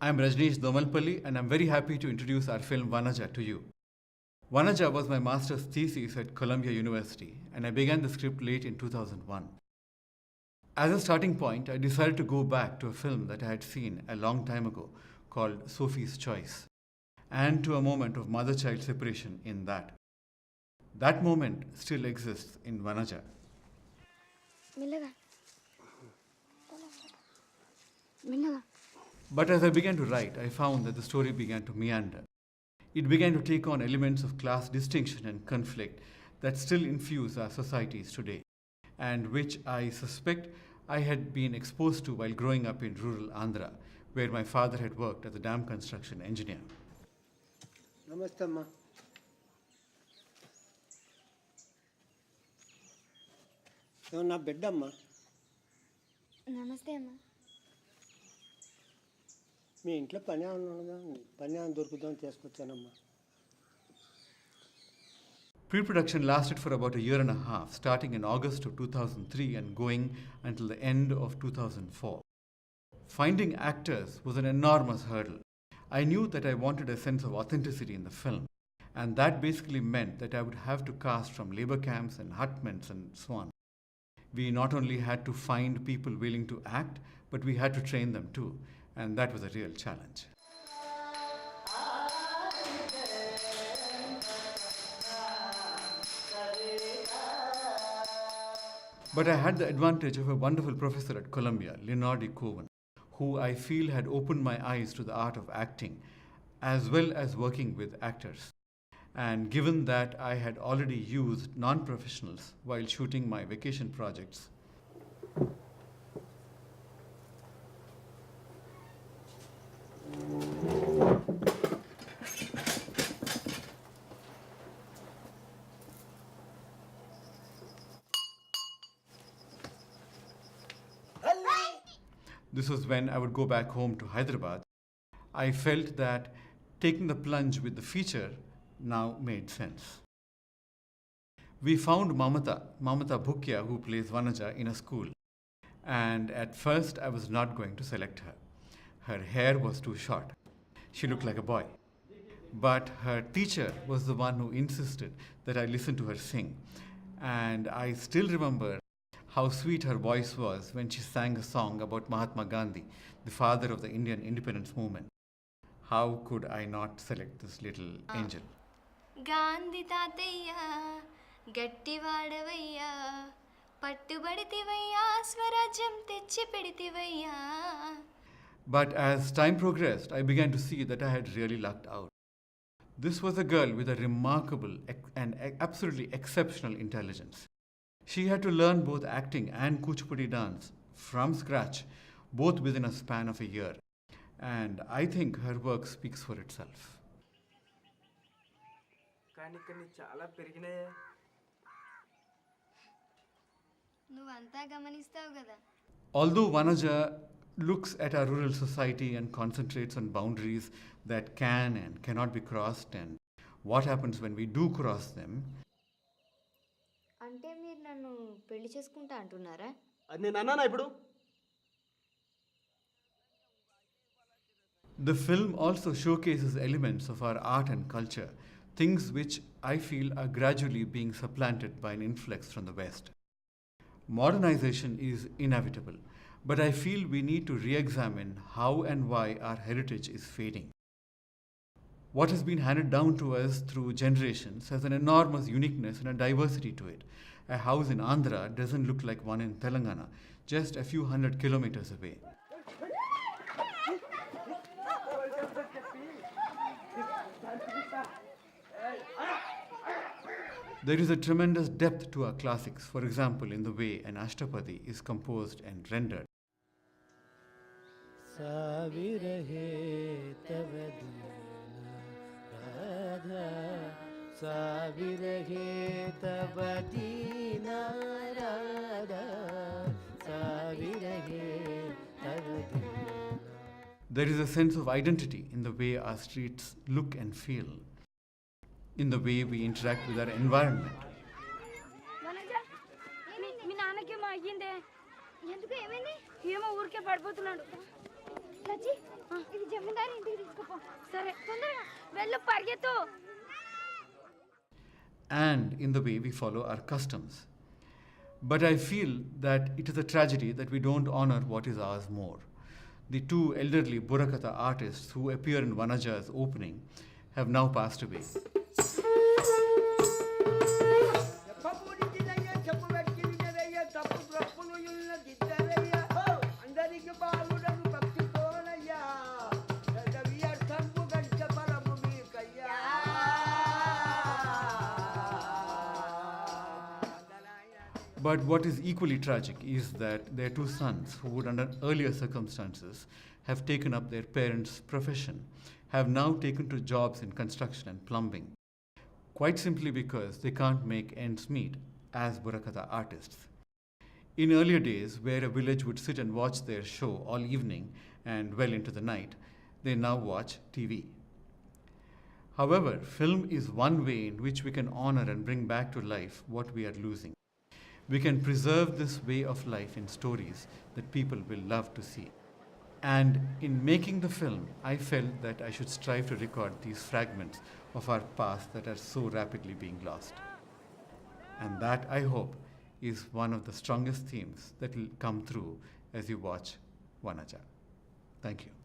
I'm Rajnesh Domalpalli and I'm very happy to introduce our film Vanaja to you. Vanaja was my master's thesis at Columbia University and I began the script late in 2001. As a starting point, I decided to go back to a film that I had seen a long time ago called Sophie's Choice and to a moment of mother-child separation in that. That moment still exists in Vanaja. But as I began to write, I found that the story began to meander. It began to take on elements of class distinction and conflict that still infuse our societies today, and which I suspect I had been exposed to while growing up in rural Andhra, where my father had worked as a dam construction engineer. Namaste, Amma. Na bed, Amma. Namaste, Amma. మీ ఇంట్లో పని ఏమైనా దొరుకుతుందని తీసుకొచ్చానమ్మా. Pre-production lasted for about a year and a half, starting in August of 2003 and going until the end of 2004. Finding actors was an enormous hurdle. I knew that I wanted a sense of authenticity in the film, and that basically meant that I would have to cast from labor camps and hutments and so on. We not only had to find people willing to act, but we had to train them too, and that was a real challenge. But I had the advantage of a wonderful professor at Columbia, Leonard Cohen, who I feel had opened my eyes to the art of acting, as well as working with actors. And given that I had already used non-professionals while shooting my vacation projects, this was when I would go back home to Hyderabad. I felt that taking the plunge with the feature now made sense. We found Mamata Bhukia, who plays Vanaja, in a school. And at first I was not going to select her. Her hair was too short. She looked like a boy. But her teacher was the one who insisted that I listen to her sing. And I still remember how sweet her voice was when she sang a song about Mahatma Gandhi, the father of the Indian independence movement. How could I not select this little angel? Gandhi tatayya, gatti vadavayya, pattubaditivayya, swarajyam techi peditivayya. But as time progressed, I began to see that I had really lucked out. This was a girl with a remarkable and absolutely exceptional intelligence. She had to learn both acting and Kuchipudi dance from scratch, both within a span of a year. And I think her work speaks for itself. Although Vanaja looks at our rural society and concentrates on boundaries that can and cannot be crossed and what happens when we do cross them, అంటే మీరు నన్ను పెళ్లి చేసుకుంటా అంటున్నారా? అది నేను అన్నానా ఇప్పుడు? The film also showcases elements of our art and culture, things which I feel are gradually being supplanted by an influx from the West. Modernization is inevitable, but I feel we need to re-examine how and why our heritage is fading. What has been handed down to us through generations has an enormous uniqueness and a diversity to it. A house in Andhra doesn't look like one in Telangana, just a few hundred kilometers away. There is a tremendous depth to our classics, for example, in the way an Ashtapadi is composed and rendered. There is a sense of identity in the way our streets look and feel, in the way we interact with our environment. ఇది జమీందారు ఇంటికి తీసుకుపో. సరే తొందరగా వెళ్ళు పరిగెత్తు. And in the way we follow our customs. But I feel that it is a tragedy that we don't honor what is ours more. The two elderly Burakatha artists who appear in Vanaja's opening have now passed away. But what is equally tragic is that their two sons, who would under earlier circumstances have taken up their parents' profession, have now taken to jobs in construction and plumbing, quite simply because they can't make ends meet as Burakatha artists. In earlier days, where a village would sit and watch their show all evening and well into the night, they now watch TV. However, film is one way in which we can honor and bring back to life what we are losing. We can preserve this way of life in stories that people will love to see. And in making the film, I felt that I should strive to record these fragments of our past that are so rapidly being lost. And that, I hope, is one of the strongest themes that will come through as you watch Vanaja. Thank you.